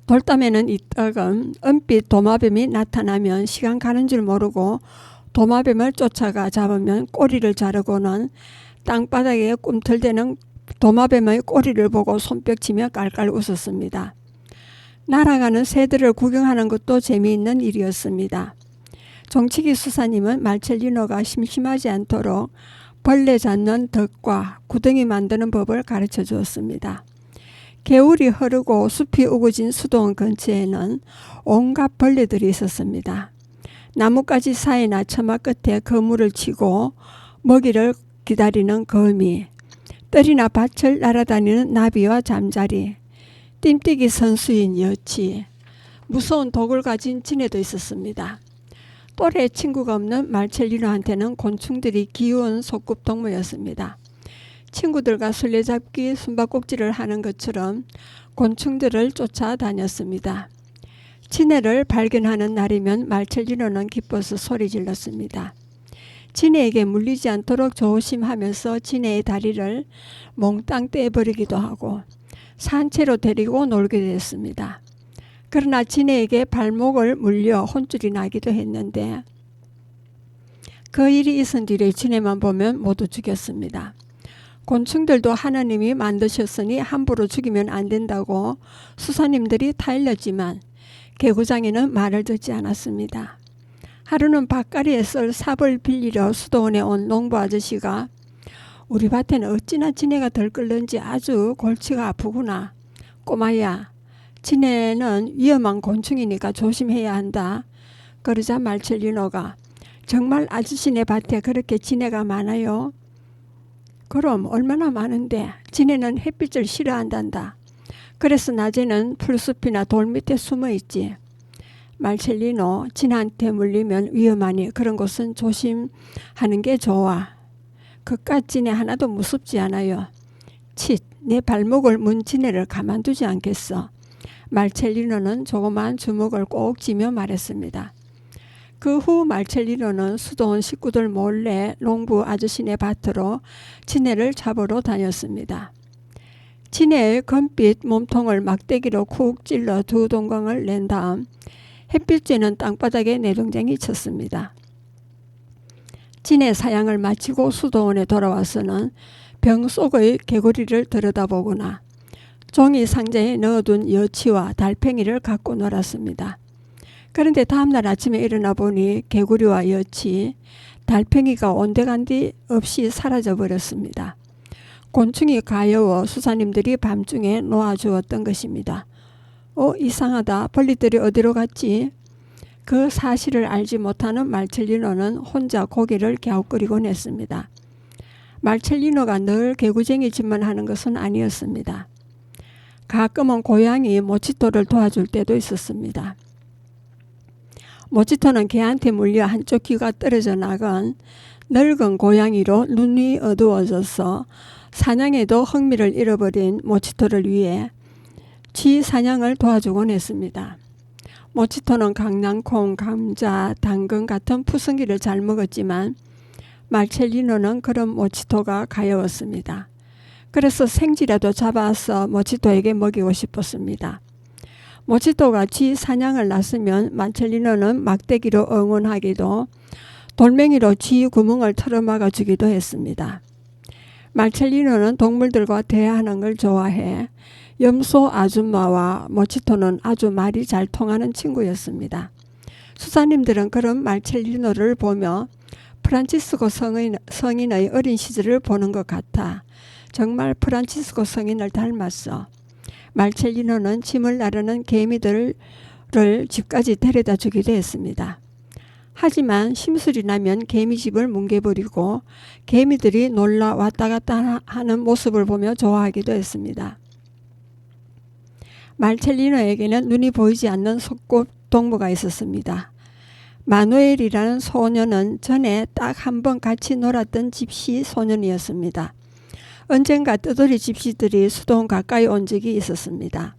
돌담에는 이따금 은빛 도마뱀이 나타나면 시간 가는 줄 모르고 도마뱀을 쫓아가 잡으면 꼬리를 자르고는 땅바닥에 꿈틀대는 도마뱀의 꼬리를 보고 손뼉치며 깔깔 웃었습니다. 날아가는 새들을 구경하는 것도 재미있는 일이었습니다. 종치기 수사님은 말첼리노가 심심하지 않도록 벌레 잡는 덕과 구덩이 만드는 법을 가르쳐 주었습니다. 개울이 흐르고 숲이 우거진 수도원 근처에는 온갖 벌레들이 있었습니다. 나뭇가지 사이나 처마 끝에 그물을 치고 먹이를 기다리는 거미, 뜰이나 밭을 날아다니는 나비와 잠자리, 띵뛰기 선수인 여치, 무서운 독을 가진 지네도 있었습니다. 또래 친구가 없는 말첼리노한테는 곤충들이 귀여운 소꿉동무였습니다. 친구들과 술래잡기, 숨바꼭질을 하는 것처럼 곤충들을 쫓아다녔습니다. 지네를 발견하는 날이면 말첼리노는 기뻐서 소리 질렀습니다. 지네에게 물리지 않도록 조심하면서 지네의 다리를 몽땅 떼버리기도 하고 산채로 데리고 놀게 됐습니다. 그러나 지네에게 발목을 물려 혼쭐이 나기도 했는데 그 일이 있은 뒤에 지네만 보면 모두 죽였습니다. 곤충들도 하나님이 만드셨으니 함부로 죽이면 안 된다고 수사님들이 타일렀지만 개구장이는 말을 듣지 않았습니다. 하루는 밭가리에 썰 삽을 빌리러 수도원에 온 농부 아저씨가 우리 밭에는 어찌나 지네가 덜끓는지 아주 골치가 아프구나. 꼬마야, 지네는 위험한 곤충이니까 조심해야 한다. 그러자 말첼리노가 정말 아저씨네 밭에 그렇게 지네가 많아요? 그럼 얼마나 많은데 지네는 햇빛을 싫어한단다. 그래서 낮에는 풀숲이나 돌 밑에 숨어 있지. 말첼리노, 진한테 물리면 위험하니 그런 곳은 조심하는 게 좋아. 그깟 지네 하나도 무섭지 않아요. 칫, 내 발목을 문 지네를 가만두지 않겠어. 말첼리노는 조그마한 주먹을 꼭 쥐며 말했습니다. 그 후 말첼리노는 수도원 식구들 몰래 농부 아저씨네 밭으로 지네를 잡으러 다녔습니다. 지네의 검빛 몸통을 막대기로 쿡 찔러 두 동강을 낸 다음 햇빛 쬐는 땅바닥에 내동쟁이 쳤습니다. 지네 사양을 마치고 수도원에 돌아와서는 병 속의 개구리를 들여다보거나 종이 상자에 넣어둔 여치와 달팽이를 갖고 놀았습니다. 그런데 다음날 아침에 일어나 보니 개구리와 여치, 달팽이가 온데간디 없이 사라져 버렸습니다. 곤충이 가여워 수사님들이 밤중에 놓아주었던 것입니다. 이상하다. 벌리들이 어디로 갔지? 그 사실을 알지 못하는 말첼리노는 혼자 고개를 갸웃거리곤 했습니다. 말첼리노가 늘 개구쟁이 짓만 하는 것은 아니었습니다. 가끔은 고양이 모치토를 도와줄 때도 있었습니다. 모치토는 개한테 물려 한쪽 귀가 떨어져 나간 늙은 고양이로 눈이 어두워져서 사냥에도 흥미를 잃어버린 모치토를 위해 쥐 사냥을 도와주곤 했습니다. 모치토는 강낭콩, 감자, 당근 같은 푸승기를 잘 먹었지만 말첼리노는 그런 모치토가 가여웠습니다. 그래서 생쥐라도 잡아서 모치토에게 먹이고 싶었습니다. 모치토가 쥐 사냥을 났으면 말첼리노는 막대기로 응원하기도 돌멩이로 쥐 구멍을 털어막아 주기도 했습니다. 말첼리노는 동물들과 대화하는 걸 좋아해 염소 아줌마와 모치토는 아주 말이 잘 통하는 친구였습니다. 수사님들은 그런 말첼리노를 보며 프란치스코 성인의 어린 시절을 보는 것 같아 정말 프란치스코 성인을 닮았어. 말첼리노는 짐을 나르는 개미들을 집까지 데려다 주기도 했습니다. 하지만 심술이 나면 개미집을 뭉개버리고 개미들이 놀라 왔다 갔다 하는 모습을 보며 좋아하기도 했습니다. 말첼리노에게는 눈이 보이지 않는 소꿉동무가 있었습니다. 마누엘이라는 소녀는 전에 딱 한 번 같이 놀았던 집시 소년이었습니다. 언젠가 뜨돌이 집시들이 수도원 가까이 온 적이 있었습니다.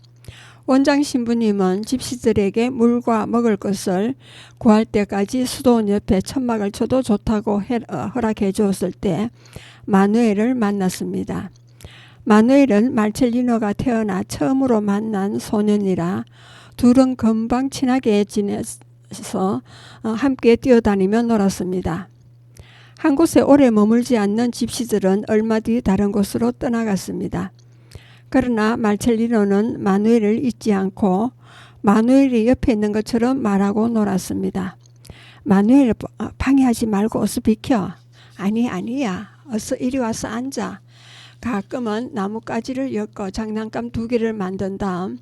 원장 신부님은 집시들에게 물과 먹을 것을 구할 때까지 수도원 옆에 천막을 쳐도 좋다고 허락해 주었을 때 마누엘을 만났습니다. 마누엘은 말첼리노가 태어나 처음으로 만난 소년이라 둘은 금방 친하게 지내서 함께 뛰어다니며 놀았습니다. 한 곳에 오래 머물지 않는 집시들은 얼마 뒤 다른 곳으로 떠나갔습니다. 그러나 말첼리노는 마누엘을 잊지 않고 마누엘이 옆에 있는 것처럼 말하고 놀았습니다. 마누엘, 방해하지 말고 어서 비켜. 아니야. 어서 이리 와서 앉아. 가끔은 나뭇가지를 엮어 장난감 2개를 만든 다음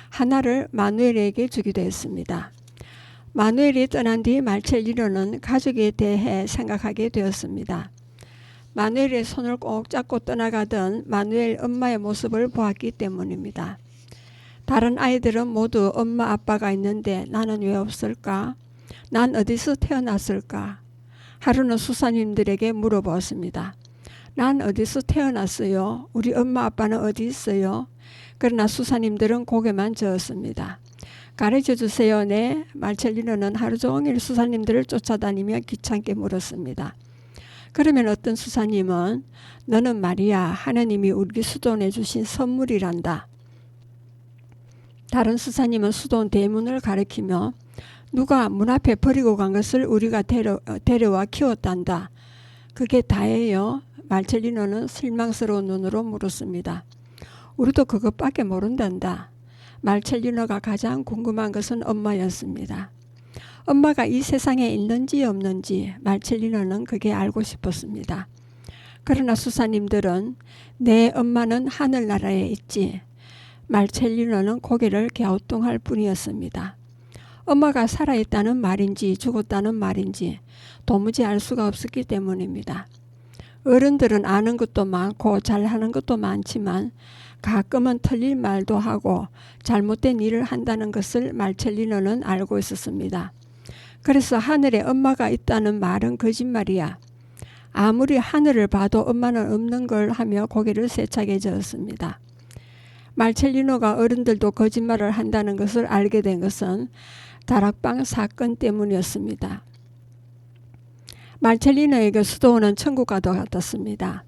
하나를 마누엘에게 주기도 했습니다. 마누엘이 떠난 뒤 말첼리노는 가족에 대해 생각하게 되었습니다. 마누엘의 손을 꼭 잡고 떠나가던 마누엘 엄마의 모습을 보았기 때문입니다. 다른 아이들은 모두 엄마 아빠가 있는데 나는 왜 없을까? 난 어디서 태어났을까? 하루는 수사님들에게 물어보았습니다. 난 어디서 태어났어요? 우리 엄마 아빠는 어디 있어요? 그러나 수사님들은 고개만 저었습니다. 가르쳐 주세요. 네. 말첼리노는 하루 종일 수사님들을 쫓아다니며 귀찮게 물었습니다. 그러면 어떤 수사님은 너는 말이야 하나님이 우리 수도원에 주신 선물이란다. 다른 수사님은 수도원 대문을 가리키며 누가 문 앞에 버리고 간 것을 우리가 데려와 키웠단다. 그게 다예요? 말첼리노는 실망스러운 눈으로 물었습니다. 우리도 그것밖에 모른단다. 말첼리노가 가장 궁금한 것은 엄마였습니다. 엄마가 이 세상에 있는지 없는지 말첼리노는 그게 알고 싶었습니다. 그러나 수사님들은 내 엄마는 하늘나라에 있지. 말첼리노는 고개를 갸우뚱할 뿐이었습니다. 엄마가 살아있다는 말인지 죽었다는 말인지 도무지 알 수가 없었기 때문입니다. 어른들은 아는 것도 많고 잘하는 것도 많지만 가끔은 틀릴 말도 하고 잘못된 일을 한다는 것을 말첼리노는 알고 있었습니다. 그래서 하늘에 엄마가 있다는 말은 거짓말이야. 아무리 하늘을 봐도 엄마는 없는 걸 하며 고개를 세차게 저었습니다. 말첼리노가 어른들도 거짓말을 한다는 것을 알게 된 것은 다락방 사건 때문이었습니다. 말첼리노에게 수도원은 천국과도 같았습니다.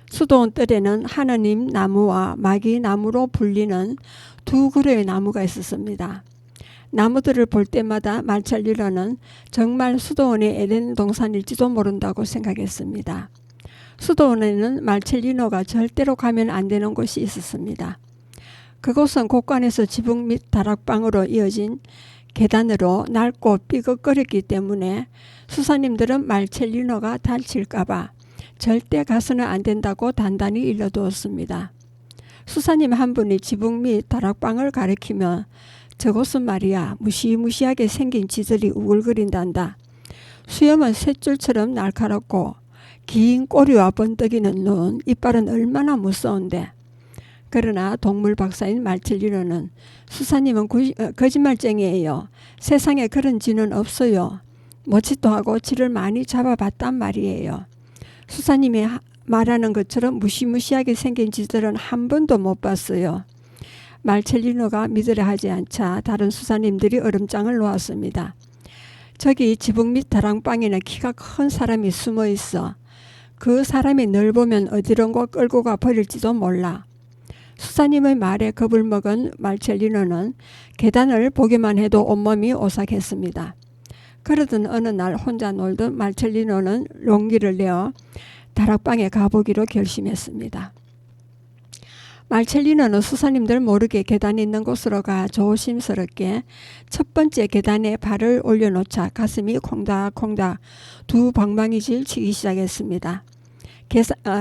수도원 뜰에는 하느님 나무와 마귀 나무로 불리는 2그루의 나무가 있었습니다. 나무들을 볼 때마다 말첼리노는 정말 수도원이 에덴 동산일지도 모른다고 생각했습니다. 수도원에는 말첼리노가 절대로 가면 안 되는 곳이 있었습니다. 그곳은 곳간에서 지붕 및 다락방으로 이어진 계단으로 낡고 삐걱거렸기 때문에 수사님들은 말첼리노가 다칠까봐 절대 가서는 안 된다고 단단히 일러두었습니다. 수사님 한 분이 지붕 및 다락방을 가리키며 저곳은 말이야 무시무시하게 생긴 지들이 우글거린단다. 수염은 셋줄처럼 날카롭고 긴 꼬리와 번뜩이는 눈, 이빨은 얼마나 무서운데. 그러나 동물 박사인 말첼리노는 수사님은 거짓말쟁이에요. 세상에 그런 쥐는 없어요. 모치도 하고 쥐를 많이 잡아봤단 말이에요. 수사님이 말하는 것처럼 무시무시하게 생긴 쥐들은 한 번도 못 봤어요. 말첼리노가 믿으려 하지 않자 다른 수사님들이 얼음장을 놓았습니다. 저기 지붕 밑 다락방에는 키가 큰 사람이 숨어 있어. 그 사람이 널 보면 어디론가 끌고 가 버릴지도 몰라. 수사님의 말에 겁을 먹은 말첼리노는 계단을 보기만 해도 온몸이 오싹했습니다. 그러던 어느 날 혼자 놀던 말첼리노는 용기를 내어 다락방에 가보기로 결심했습니다. 말첼리노는 수사님들 모르게 계단이 있는 곳으로 가 조심스럽게 첫 번째 계단에 발을 올려놓자 가슴이 콩닥콩닥 2방망이질 치기 시작했습니다.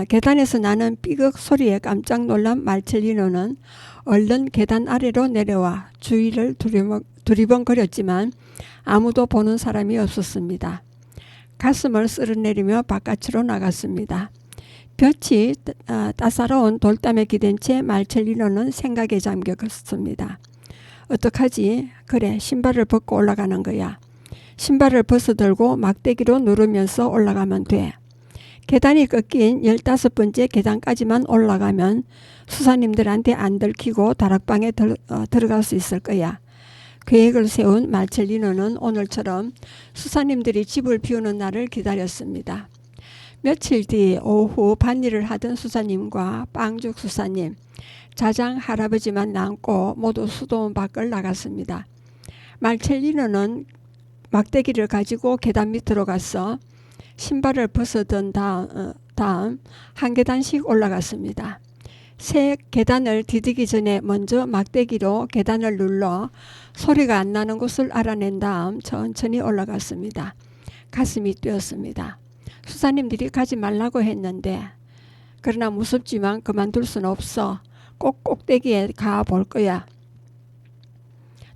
계단에서 나는 삐걱 소리에 깜짝 놀란 말첼리노는 얼른 계단 아래로 내려와 주위를 두리번거렸지만 아무도 보는 사람이 없었습니다. 가슴을 쓸어내리며 바깥으로 나갔습니다. 볕이 따사로운 돌담에 기댄 채 말첼리노는 생각에 잠겼습니다. 어떡하지? 그래, 신발을 벗고 올라가는 거야. 신발을 벗어들고 막대기로 누르면서 올라가면 돼. 계단이 꺾인 15번째 계단까지만 올라가면 수사님들한테 안 들키고 다락방에 들어갈 수 있을 거야. 계획을 세운 말첼리노는 오늘처럼 수사님들이 집을 비우는 날을 기다렸습니다. 며칠 뒤 오후 밭일을 하던 수사님과 빵죽 수사님, 자장 할아버지만 남고 모두 수도원 밖을 나갔습니다. 말첼리노는 막대기를 가지고 계단 밑으로 가서 신발을 벗어든 다음 한 계단씩 올라갔습니다. 새 계단을 디디기 전에 먼저 막대기로 계단을 눌러 소리가 안 나는 곳을 알아낸 다음 천천히 올라갔습니다. 가슴이 뛰었습니다. 수사님들이 가지 말라고 했는데 그러나 무섭지만 그만둘 수는 없어. 꼭 꼭대기에 가볼 거야.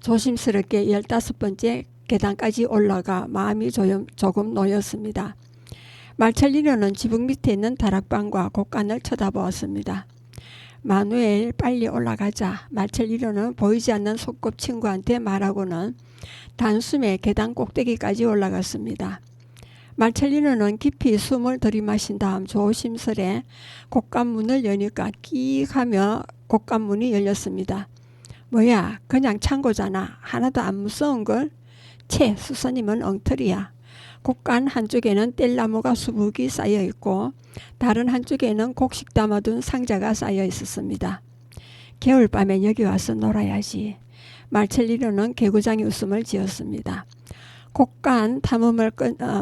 조심스럽게 15번째 계단까지 올라가 마음이 조금 놓였습니다. 말첼리노는 지붕 밑에 있는 다락방과 곳간을 쳐다보았습니다. 마누엘, 빨리 올라가자. 말첼리노는 보이지 않는 소꿉친구한테 말하고는 단숨에 계단 꼭대기까지 올라갔습니다. 말첼리노는 깊이 숨을 들이마신 다음 조심스레 곳간문을 여니까 끼익 하며 곳간문이 열렸습니다. 뭐야, 그냥 창고잖아. 하나도 안 무서운걸? 채, 수사님은 엉터리야. 곳간 한쪽에는 뗄나무가 수북이 쌓여있고 다른 한쪽에는 곡식 담아둔 상자가 쌓여 있었습니다. 겨울밤에 여기 와서 놀아야지. 말첼리노는 개구장이 웃음을 지었습니다. 곳간 탐험을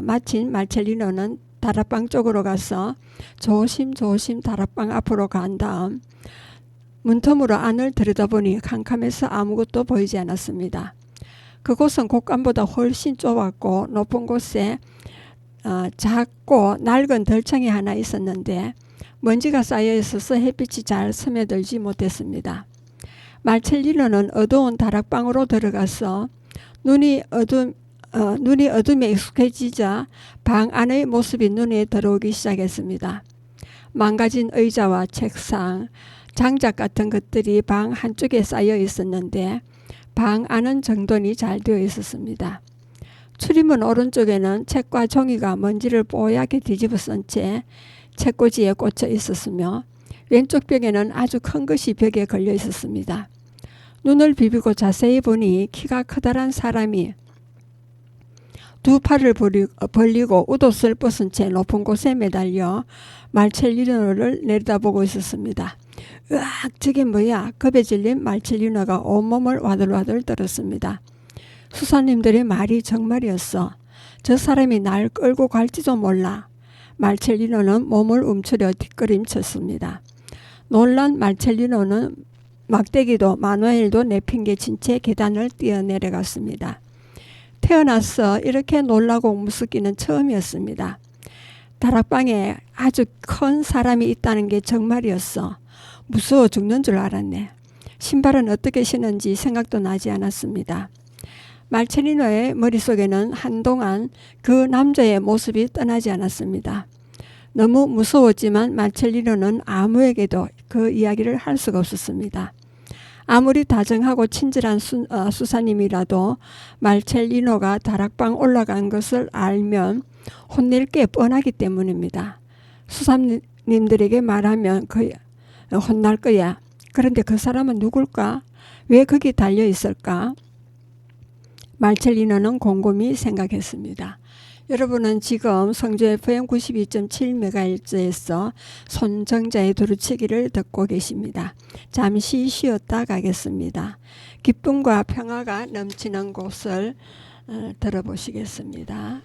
마친 말첼리노는 다락방 쪽으로 가서 조심조심 다락방 앞으로 간 다음 문틈으로 안을 들여다보니 캄캄해서 아무것도 보이지 않았습니다. 그곳은 곳간보다 훨씬 좁았고 높은 곳에 작고 낡은 덜청이 하나 있었는데 먼지가 쌓여 있어서 햇빛이 잘 스며들지 못했습니다. 말첼리노는 어두운 다락방으로 들어가서 눈이 어둠에 익숙해지자 방 안의 모습이 눈에 들어오기 시작했습니다. 망가진 의자와 책상, 장작 같은 것들이 방 한쪽에 쌓여 있었는데 방 안은 정돈이 잘 되어 있었습니다. 출입문 오른쪽에는 책과 종이가 먼지를 뽀얗게 뒤집어 쓴 채 책꽂이에 꽂혀 있었으며 왼쪽 벽에는 아주 큰 것이 벽에 걸려 있었습니다. 눈을 비비고 자세히 보니 키가 커다란 사람이 두 팔을 벌리고 웃옷을 벗은 채 높은 곳에 매달려 말첼리노를 내려다보고 있었습니다. 으악, 저게 뭐야? 겁에 질린 말첼리노가 온몸을 와들와들 떨었습니다. 수사님들의 말이 정말이었어. 저 사람이 날 끌고 갈지도 몰라. 말첼리노는 몸을 움츠려 뒷걸음쳤습니다. 놀란 말첼리노는 막대기도 마누엘도 내팽개친 채 계단을 뛰어내려갔습니다. 태어나서 이렇게 놀라고 무섭기는 처음이었습니다. 다락방에 아주 큰 사람이 있다는 게 정말이었어. 무서워 죽는 줄 알았네. 신발은 어떻게 신은지 생각도 나지 않았습니다. 말첼리노의 머릿속에는 한동안 그 남자의 모습이 떠나지 않았습니다. 너무 무서웠지만 말첼리노는 아무에게도 그 이야기를 할 수가 없었습니다. 아무리 다정하고 친절한 수사님이라도 말첼리노가 다락방 올라간 것을 알면 혼낼 게 뻔하기 때문입니다. 수사님들에게 말하면 혼날 거야. 그런데 그 사람은 누굴까? 왜 거기 달려 있을까? 말첼리노는 곰곰이 생각했습니다. 여러분은 지금 성주 FM 92.7MHz에서 손정자의 두루치기를 듣고 계십니다. 잠시 쉬었다 가겠습니다. 기쁨과 평화가 넘치는 곳을 들어보시겠습니다.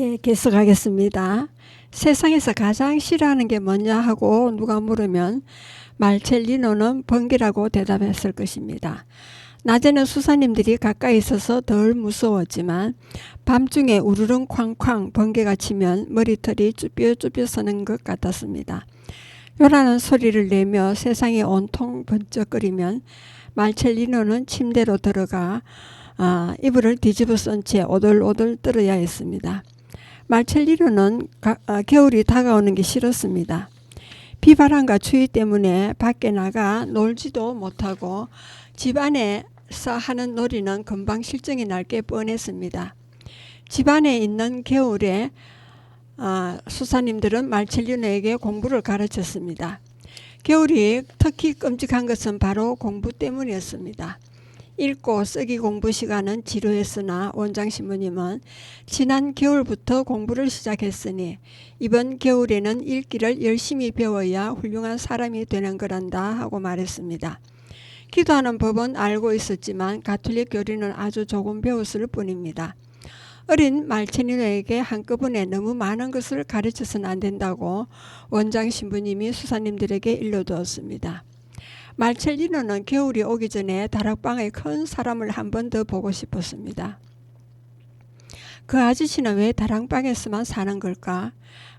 예, 계속하겠습니다. 세상에서 가장 싫어하는 게 뭐냐 하고 누가 물으면 말첼리노는 번개라고 대답했을 것입니다. 낮에는 수사님들이 가까이 있어서 덜 무서웠지만 밤중에 우르릉 쾅쾅 번개가 치면 머리털이 쭈뼛쭈뼛 서는 것 같았습니다. 요라는 소리를 내며 세상이 온통 번쩍거리면 말첼리노는 침대로 들어가 이불을 뒤집어 쓴 채 오돌오돌 떨어야 했습니다. 말첼리노는 겨울이 다가오는 게 싫었습니다. 비바람과 추위 때문에 밖에 나가 놀지도 못하고 집 안에서 하는 놀이는 금방 실증이 날 게 뻔했습니다. 집 안에 있는 겨울에 수사님들은 말첼리노에게 공부를 가르쳤습니다. 겨울이 특히 끔찍한 것은 바로 공부 때문이었습니다. 읽고 쓰기 공부 시간은 지루했으나 원장신부님은 지난 겨울부터 공부를 시작했으니 이번 겨울에는 읽기를 열심히 배워야 훌륭한 사람이 되는 거란다 하고 말했습니다. 기도하는 법은 알고 있었지만 가톨릭 교리는 아주 조금 배웠을 뿐입니다. 어린 말첼리노에게 한꺼번에 너무 많은 것을 가르쳐서는 안 된다고 원장 신부님이 수사님들에게 일러두었습니다. 말첼리노는 겨울이 오기 전에 다락방에 큰 사람을 한 번 더 보고 싶었습니다. 그 아저씨는 왜 다락방에서만 사는 걸까?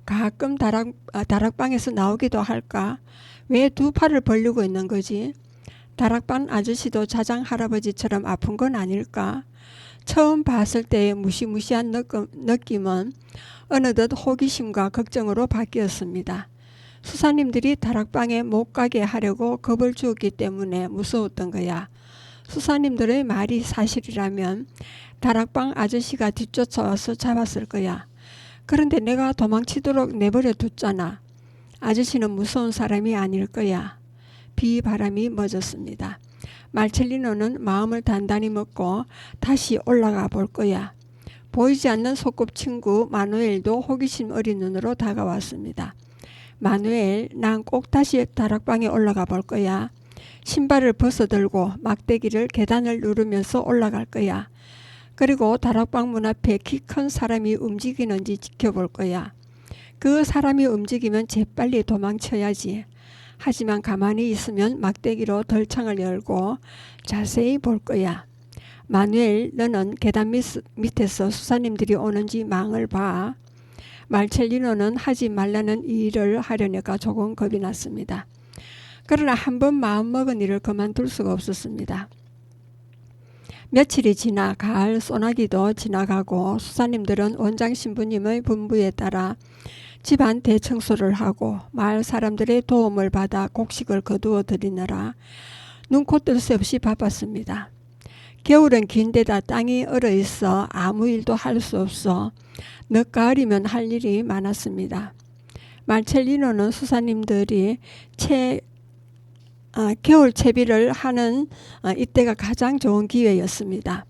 가끔 다락방에서 나오기도 할까? 왜 두 팔을 벌리고 있는 거지? 다락방 아저씨도 자장 할아버지처럼 아픈 건 아닐까? 처음 봤을 때의 무시무시한 느낌은 어느덧 호기심과 걱정으로 바뀌었습니다. 수사님들이 다락방에 못 가게 하려고 겁을 주었기 때문에 무서웠던 거야. 수사님들의 말이 사실이라면 다락방 아저씨가 뒤쫓아와서 잡았을 거야. 그런데 내가 도망치도록 내버려 뒀잖아. 아저씨는 무서운 사람이 아닐 거야. 비바람이 멎었습니다. 말첼리노는 마음을 단단히 먹고 다시 올라가 볼 거야. 보이지 않는 소꿉친구 마누엘도 호기심 어린 눈으로 다가왔습니다. 마누엘, 난 꼭 다시 다락방에 올라가 볼 거야. 신발을 벗어들고 막대기를 계단을 누르면서 올라갈 거야. 그리고 다락방 문 앞에 키 큰 사람이 움직이는지 지켜볼 거야. 그 사람이 움직이면 재빨리 도망쳐야지. 하지만 가만히 있으면 막대기로 덜창을 열고 자세히 볼 거야. 마누엘, 너는 계단 밑에서 수사님들이 오는지 망을 봐. 말첼리노는 하지 말라는 일을 하려니까 조금 겁이 났습니다. 그러나 한번 마음먹은 일을 그만둘 수가 없었습니다. 며칠이 지나 가을 소나기도 지나가고 수사님들은 원장 신부님의 분부에 따라 집안 대청소를 하고 마을 사람들의 도움을 받아 곡식을 거두어 드리느라 눈코 뜰 새 없이 바빴습니다. 겨울은 긴데다 땅이 얼어있어 아무 일도 할 수 없어 늦가을이면 할 일이 많았습니다. 말첼리노는 수사님들이 겨울 채비를 하는 이때가 가장 좋은 기회였습니다.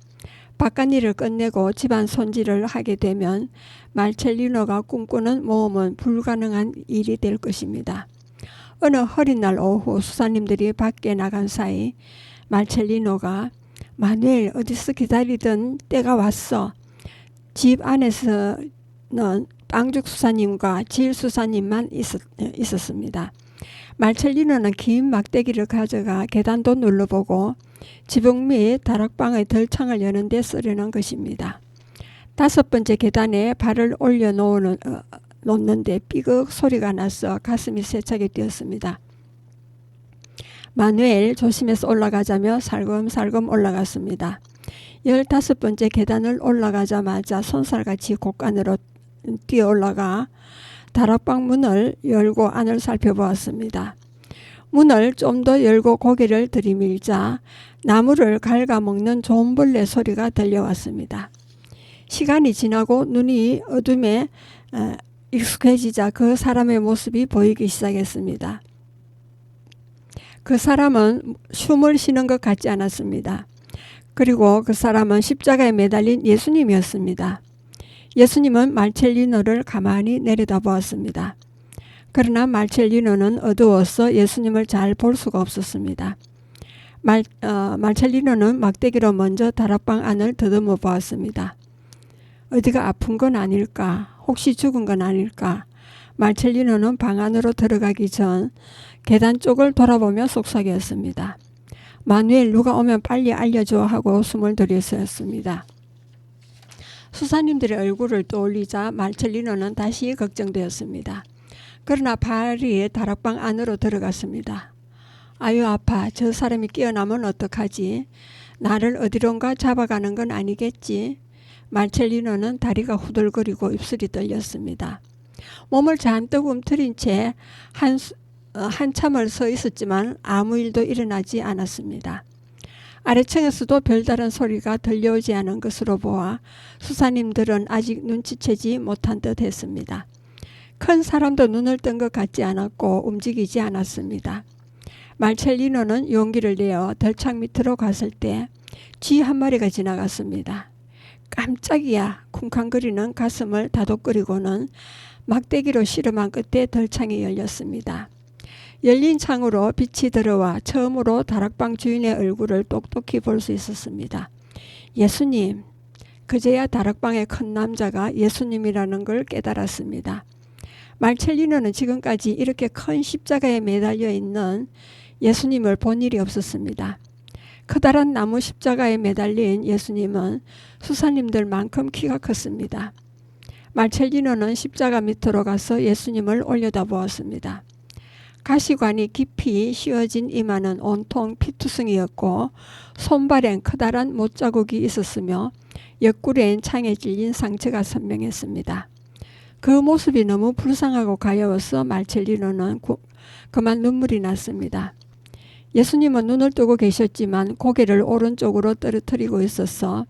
바깥일을 끝내고 집안 손질을 하게 되면 말첼리노가 꿈꾸는 모험은 불가능한 일이 될 것입니다. 어느 흐린 날 오후 수사님들이 밖에 나간 사이 말첼리노가 마누엘, 어디서 기다리던 때가 왔어. 집 안에서는 빵죽 수사님과 질 수사님만 있었습니다. 말첼리노는 긴 막대기를 가져가 계단도 눌러보고 지붕 및 다락방의 덜창을 여는 데 쓰려는 것입니다. 5번째 계단에 발을 올려놓는데 삐걱 소리가 나서 가슴이 세차게 뛰었습니다. 마누엘, 조심해서 올라가자며 살금살금 올라갔습니다. 15번째 계단을 올라가자마자 손살같이 곳간으로 뛰어 올라가 다락방 문을 열고 안을 살펴보았습니다. 문을 좀 더 열고 고개를 들이밀자 나무를 갉아먹는 존벌레 소리가 들려왔습니다. 시간이 지나고 눈이 어둠에 익숙해지자 그 사람의 모습이 보이기 시작했습니다. 그 사람은 숨을 쉬는 것 같지 않았습니다. 그리고 그 사람은 십자가에 매달린 예수님이었습니다. 예수님은 말첼리노를 가만히 내려다보았습니다. 그러나 말첼리노는 어두워서 예수님을 잘 볼 수가 없었습니다. 말첼리노는 막대기로 먼저 다락방 안을 더듬어 보았습니다. 어디가 아픈 건 아닐까? 혹시 죽은 건 아닐까? 말첼리노는 방 안으로 들어가기 전 계단 쪽을 돌아보며 속삭였습니다. 마누엘, 누가 오면 빨리 알려줘 하고 숨을 들이쉬었습니다. 수사님들의 얼굴을 떠올리자 말첼리노는 다시 걱정되었습니다. 그러나 파리의 다락방 안으로 들어갔습니다. 아유 아파, 저 사람이 깨어나면 어떡하지? 나를 어디론가 잡아가는 건 아니겠지? 말첼리노는 다리가 후들거리고 입술이 떨렸습니다. 몸을 잔뜩 움트린 채 한참을 서 있었지만 아무 일도 일어나지 않았습니다. 아래층에서도 별다른 소리가 들려오지 않은 것으로 보아 수사님들은 아직 눈치채지 못한 듯 했습니다. 큰 사람도 눈을 뜬 것 같지 않았고 움직이지 않았습니다. 말첼리노는 용기를 내어 덜창 밑으로 갔을 때 쥐 한 마리가 지나갔습니다. 깜짝이야. 쿵쾅거리는 가슴을 다독거리고는 막대기로 씨름한 끝에 덜창이 열렸습니다. 열린 창으로 빛이 들어와 처음으로 다락방 주인의 얼굴을 똑똑히 볼 수 있었습니다. 예수님. 그제야 다락방의 큰 남자가 예수님이라는 걸 깨달았습니다. 말첼리노는 지금까지 이렇게 큰 십자가에 매달려 있는 예수님을 본 일이 없었습니다. 커다란 나무 십자가에 매달린 예수님은 수사님들만큼 키가 컸습니다. 말첼리노는 십자가 밑으로 가서 예수님을 올려다보았습니다. 가시관이 깊이 씌워진 이마는 온통 피투성이었고 손발엔 커다란 못자국이 있었으며 옆구리엔 창에 찔린 상처가 선명했습니다. 그 모습이 너무 불쌍하고 가여워서 말첼리노는 그만 눈물이 났습니다. 예수님은 눈을 뜨고 계셨지만 고개를 오른쪽으로 떨어뜨리고 있어서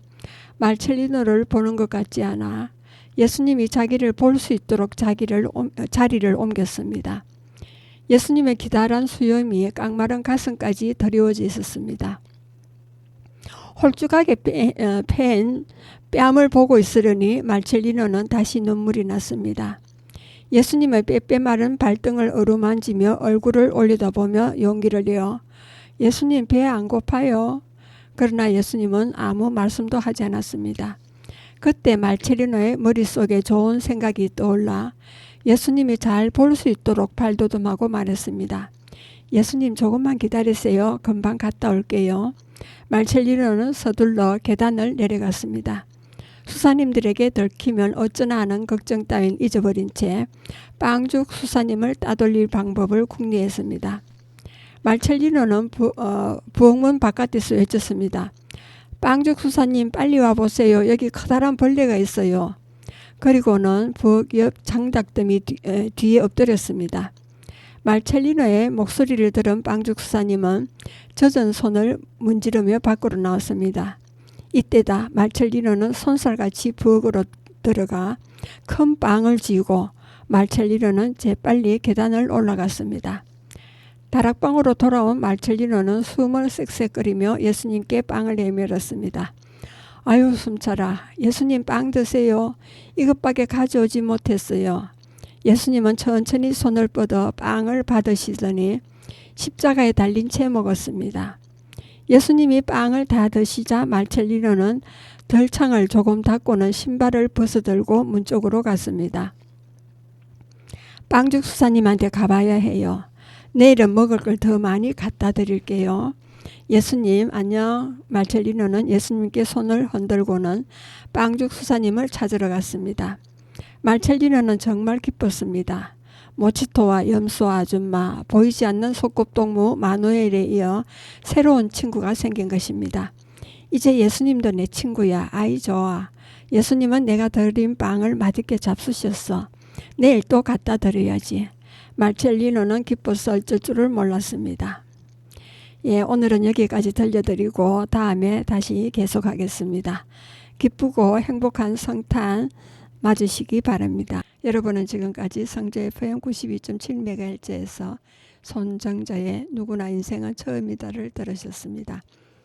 말첼리노를 보는 것 같지 않아 예수님이 자기를 볼 수 있도록 자리를 옮겼습니다. 예수님의 기다란 수염이 깡마른 가슴까지 드리워져 있었습니다. 홀쭉하게 팬 뺨을 보고 있으려니 말첼리노는 다시 눈물이 났습니다. 예수님의 빼빼마른 발등을 어루만지며 얼굴을 올려다보며 용기를 내어 예수님 배 안 고파요? 그러나 예수님은 아무 말씀도 하지 않았습니다. 그때 말첼리노의 머릿속에 좋은 생각이 떠올라 예수님이 잘 볼 수 있도록 발돋움하고 말했습니다. 예수님 조금만 기다리세요. 금방 갔다 올게요. 말첼리노는 서둘러 계단을 내려갔습니다. 수사님들에게 들키면 어쩌나 하는 걱정 따윈 잊어버린 채 빵죽 수사님을 따돌릴 방법을 궁리했습니다. 말첼리노는 부엌문 바깥에서 외쳤습니다. 빵죽 수사님 빨리 와보세요. 여기 커다란 벌레가 있어요. 그리고는 부엌 옆 장닭더미 뒤에 엎드렸습니다. 말첼리노의 목소리를 들은 빵죽 수사님은 젖은 손을 문지르며 밖으로 나왔습니다. 이때다 말첼리노는 손살같이 부엌으로 들어가 큰 빵을 쥐고 말첼리노는 재빨리 계단을 올라갔습니다. 다락방으로 돌아온 말첼리노는 숨을 쌕쌕거리며 예수님께 빵을 내밀었습니다. 아유 숨차라. 예수님 빵 드세요. 이것밖에 가져오지 못했어요. 예수님은 천천히 손을 뻗어 빵을 받으시더니 십자가에 달린 채 먹었습니다. 예수님이 빵을 다 드시자 말첼리노는 덜창을 조금 닫고는 신발을 벗어들고 문 쪽으로 갔습니다. 빵죽 수사님한테 가봐야 해요. 내일은 먹을 걸 더 많이 갖다 드릴게요. 예수님 안녕. 말첼리노는 예수님께 손을 흔들고는 빵죽 수사님을 찾으러 갔습니다. 말첼리노는 정말 기뻤습니다. 모치토와 염소 아줌마, 보이지 않는 소꿉동무 마누엘에 이어 새로운 친구가 생긴 것입니다. 이제 예수님도 내 친구야. 아이 좋아. 예수님은 내가 드린 빵을 맛있게 잡수셨어. 내일 또 갖다 드려야지. 말첼리노는 기뻐서 어쩔 줄을 몰랐습니다. 예, 오늘은 여기까지 들려드리고 다음에 다시 계속하겠습니다. 기쁘고 행복한 성탄 맞으시기 바랍니다. 여러분은 지금까지 성저 FM 92.7MHz에서 손정자의 누구나 인생은 처음이다를 들으셨습니다.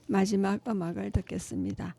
마지막 음악을 듣겠습니다.